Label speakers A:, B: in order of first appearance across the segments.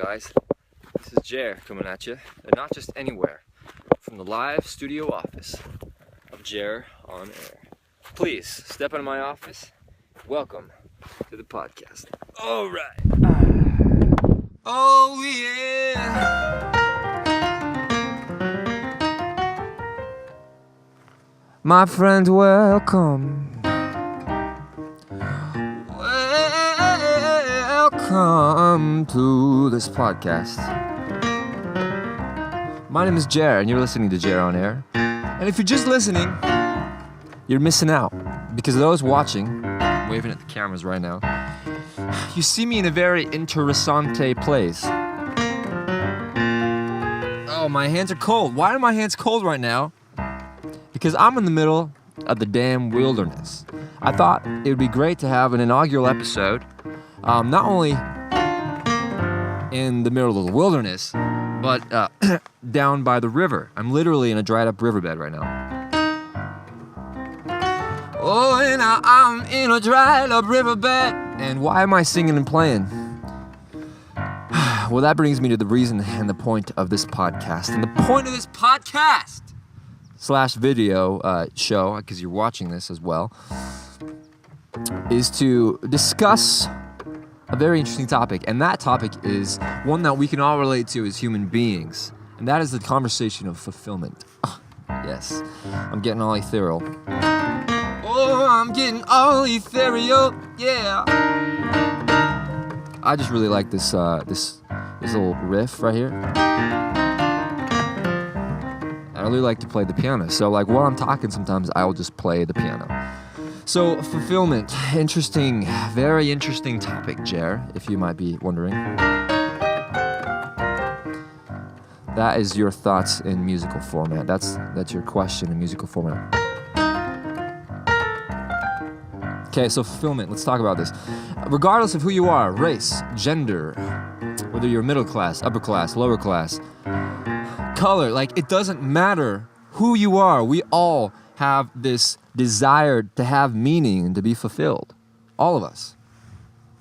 A: guys? This is Jer coming at you, and not just anywhere, from the live studio office of Jer on Air. Please step into my office. Welcome to the podcast. All right. Oh yeah. My friend, welcome. Welcome to this podcast. My name is Jer, and you're listening to Jer on Air. And if you're just listening, you're missing out. Because those watching, waving at the cameras right now, you see me in a very interessante place. Oh, my hands are cold. Why are my hands cold right now? Because I'm in the middle of the damn wilderness. I thought it would be great to have an inaugural episode, not only in the middle of the wilderness, but down by the river. I'm literally in a dried up riverbed right now. Oh, and I'm in a dried up riverbed. And why am I singing and playing? Well, that brings me to the reason and the point of this podcast. And the point of this podcast / video show, because you're watching this as well, is to discuss a very interesting topic. And that topic is one that we can all relate to as human beings. And that is the conversation of fulfillment. Oh, yes, I'm getting all ethereal. Oh, I'm getting all ethereal, yeah. I just really like this little riff right here. I really like to play the piano. So like while I'm talking, sometimes I'll just play the piano. So fulfillment, interesting, very interesting topic, Jer, if you might be wondering. That is your thoughts in musical format. That's your question in musical format. Okay, so fulfillment, let's talk about this. Regardless of who you are, race, gender, whether you're middle class, upper class, lower class, color, like it doesn't matter who you are. We all have this desire to have meaning and to be fulfilled. All of us.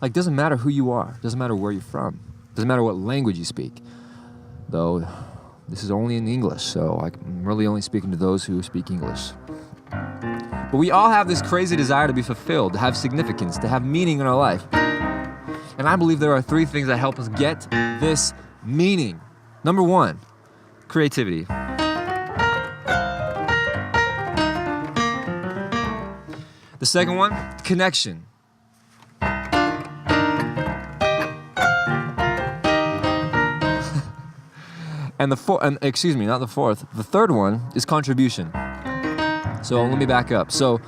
A: Like, doesn't matter who you are. Doesn't matter where you're from. Doesn't matter what language you speak. Though, this is only in English, so I'm really only speaking to those who speak English. But we all have this crazy desire to be fulfilled, to have significance, to have meaning in our life. And I believe there are 3 things that help us get this meaning. Number 1, creativity. The second one, connection. And the third one is contribution. So let me back up. So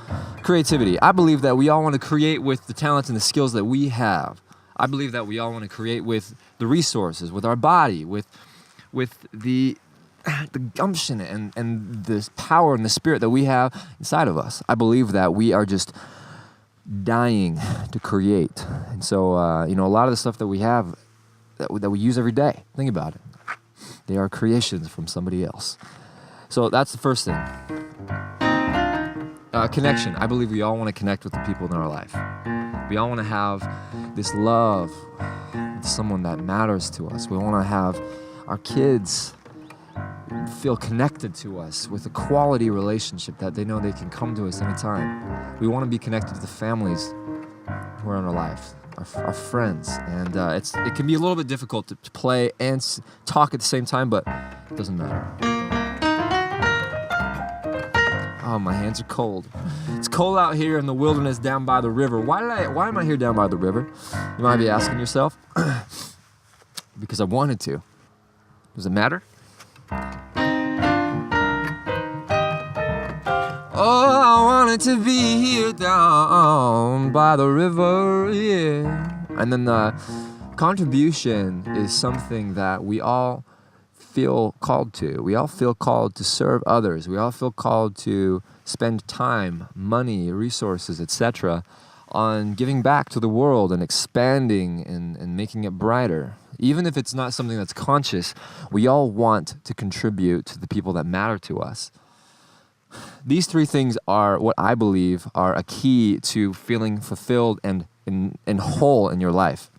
A: creativity. I believe that we all want to create with the talents and the skills that we have. I believe that we all want to create with the resources, with our body, with the gumption and this power and the spirit that we have inside of us. I believe that we are just dying to create. And so, a lot of the stuff that we have, that we use every day, think about it. They are creations from somebody else. So that's the first thing. Connection. I believe we all want to connect with the people in our life. We all want to have this love with someone that matters to us. We want to have our kids feel connected to us with a quality relationship that they know they can come to us anytime. We want to be connected to the families who are in our life, our friends, and it can be a little bit difficult to play and talk at the same time, but it doesn't matter. Oh, my hands are cold. It's cold out here in the wilderness down by the river. Why am I here down by the river? You might be asking yourself. Because I wanted to. Does it matter? Oh, I wanted to be here down by the river, yeah. And then the contribution is something that we all feel called to. We all feel called to serve others. We all feel called to spend time, money, resources, etc. on giving back to the world and expanding and making it brighter. Even if it's not something that's conscious, we all want to contribute to the people that matter to us. These 3 things are what I believe are a key to feeling fulfilled and whole in your life.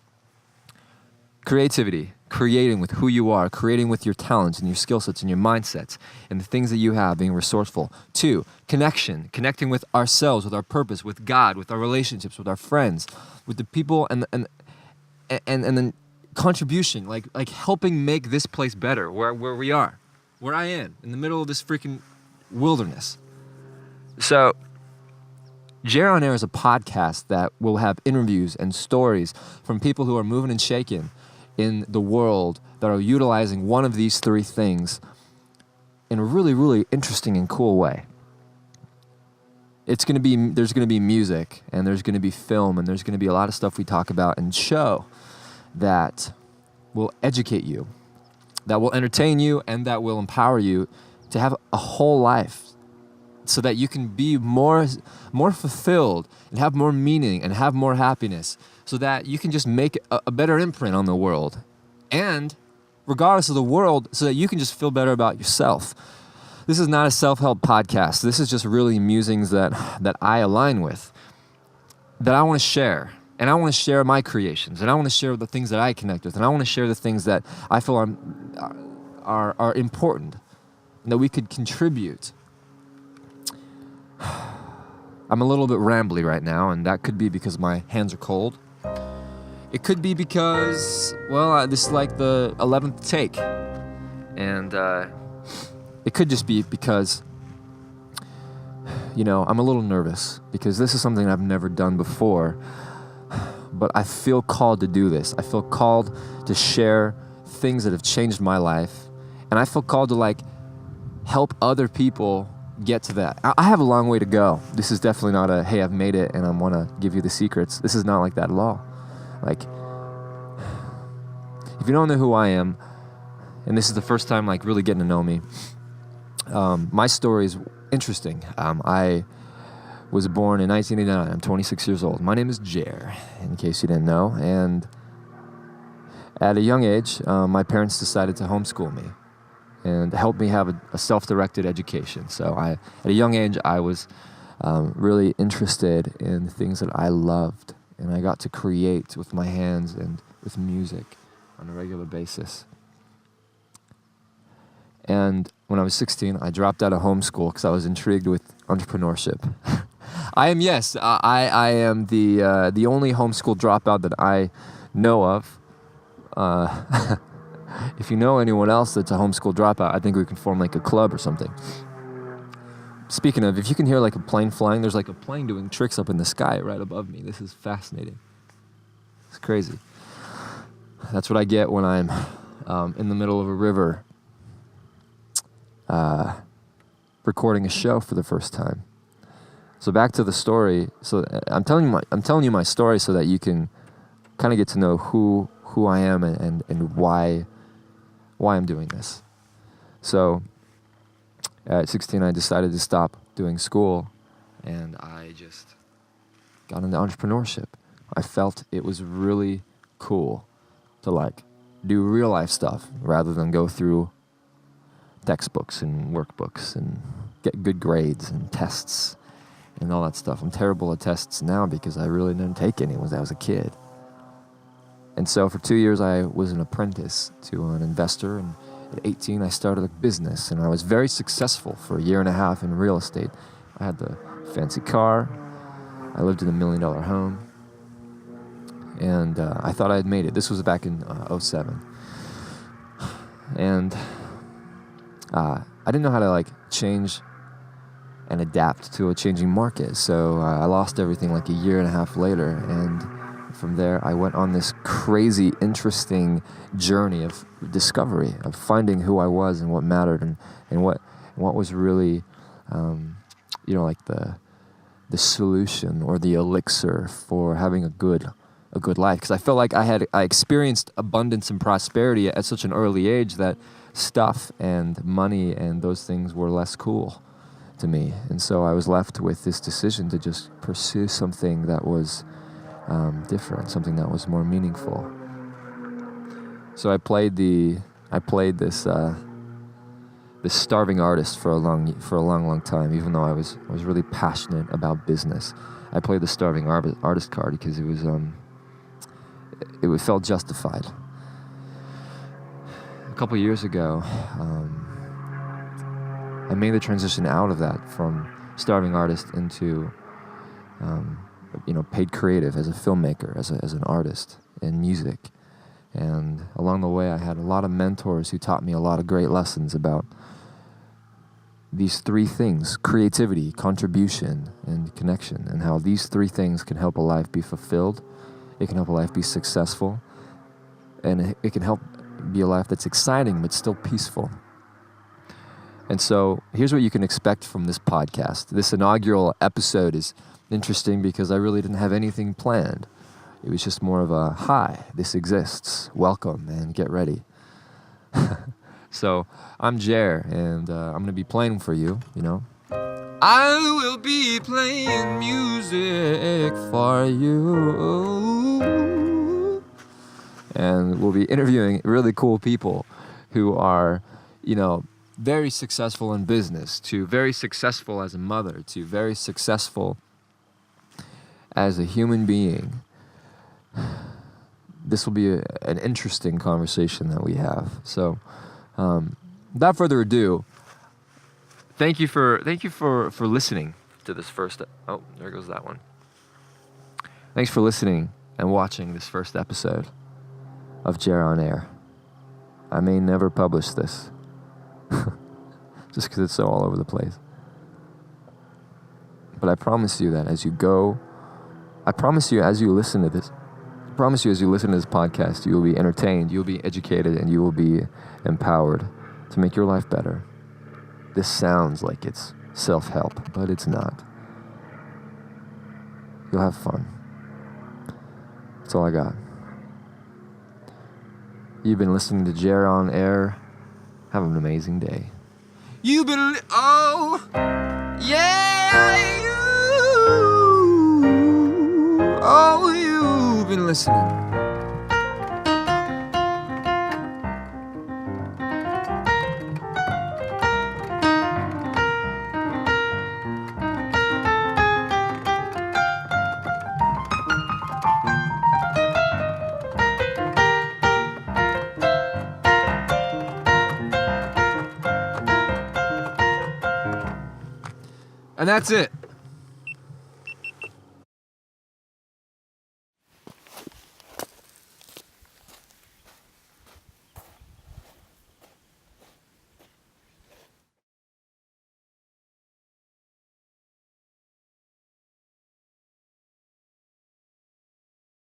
A: Creativity. creating with who you are, creating with your talents and your skill sets and your mindsets and the things that you have, being resourceful. 2, connection, connecting with ourselves, with our purpose, with God, with our relationships, with our friends, with the people, and then contribution, like helping make this place better, where we are, where I am, in the middle of this freaking wilderness. So, Jer on Air is a podcast that will have interviews and stories from people who are moving and shaking in the world that are utilizing one of these 3 things in a really, really interesting and cool way. There's going to be music, and there's going to be film, and there's going to be a lot of stuff we talk about and show that will educate you, that will entertain you, and that will empower you to have a whole life so that you can be more fulfilled and have more meaning and have more happiness, so that you can just make a better imprint on the world. And regardless of the world, so that you can just feel better about yourself. This is not a self-help podcast. This is just really musings that I align with, that I want to share. And I want to share my creations, and I want to share the things that I connect with, and I want to share the things that I feel are important and that we could contribute. I'm a little bit rambly right now, and that could be because my hands are cold. It could be because, this is like the 11th take. And it could just be because, I'm a little nervous because this is something I've never done before. But I feel called to do this. I feel called to share things that have changed my life. And I feel called to help other people get to that. I have a long way to go. This is definitely not a, hey, I've made it and I want to give you the secrets. This is not like that at all. If you don't know who I am, and this is the first time really getting to know me, my story is interesting. I was born in 1989. I'm 26 years old. My name is Jer, in case you didn't know. And at a young age, my parents decided to homeschool me and help me have a self-directed education. So at a young age, I was really interested in things that I loved. And I got to create with my hands and with music on a regular basis. And when I was 16, I dropped out of homeschool because I was intrigued with entrepreneurship. I am the only homeschool dropout that I know of. If you know anyone else that's a homeschool dropout, I think we can form a club or something. Speaking of, if you can hear a plane flying, there's a plane doing tricks up in the sky right above me. This is fascinating. It's crazy. That's what I get when I'm in the middle of a river recording a show for the first time. So back to the story. So I'm telling you my story so that you can kind of get to know who I am and why I'm doing this. So at 16, I decided to stop doing school, and I just got into entrepreneurship. I felt it was really cool to do real life stuff rather than go through textbooks and workbooks and get good grades and tests and all that stuff. I'm terrible at tests now because I really didn't take any when I was a kid. And so for 2 years, I was an apprentice to an investor, and at 18, I started a business, and I was very successful for a year and a half in real estate. I had the fancy car, I lived in a $1 million home, and I thought I had made it. This was back in 2007. And I didn't know how to change and adapt to a changing market. So I lost everything a year and a half later, and from there I went on this crazy, interesting journey of discovery, of finding who I was and what mattered, and what was really, the solution or the elixir for having a good life. Because I felt like I experienced abundance and prosperity at such an early age that stuff and money and those things were less cool to me. And so I was left with this decision to just pursue something that was different, something that was more meaningful. So I played this starving artist for a long time, even though I was really passionate about business. I played the starving artist card because it felt justified. couple years ago, I made the transition out of that from starving artist into, paid creative as a filmmaker, as an artist in music. And along the way, I had a lot of mentors who taught me a lot of great lessons about these three things: creativity, contribution, and connection, and how these three things can help a life be fulfilled. It can help a life be successful, and it can help be a life that's exciting but still peaceful. And so here's what you can expect from this podcast. This inaugural episode is interesting because I really didn't have anything planned. It was just more of a, hi, this exists, welcome, and get ready. So I'm Jer, and I'm going to be playing for you, I will be playing music for you. And we'll be interviewing really cool people who are, very successful in business, to very successful as a mother, to very successful as a human being. This will be an interesting conversation that we have. So, without further ado, thank you for listening to this first. Oh, there goes that one. Thanks for listening and watching this first episode of Jer on Air. I may never publish this, just because it's so all over the place. But I promise you that as you listen to this podcast, you will be entertained, you will be educated, and you will be empowered to make your life better. This sounds like it's self-help, but it's not. You'll have fun. That's all I got. You've been listening to Jer on Air. Have an amazing day. You've been, you've been listening. And that's it.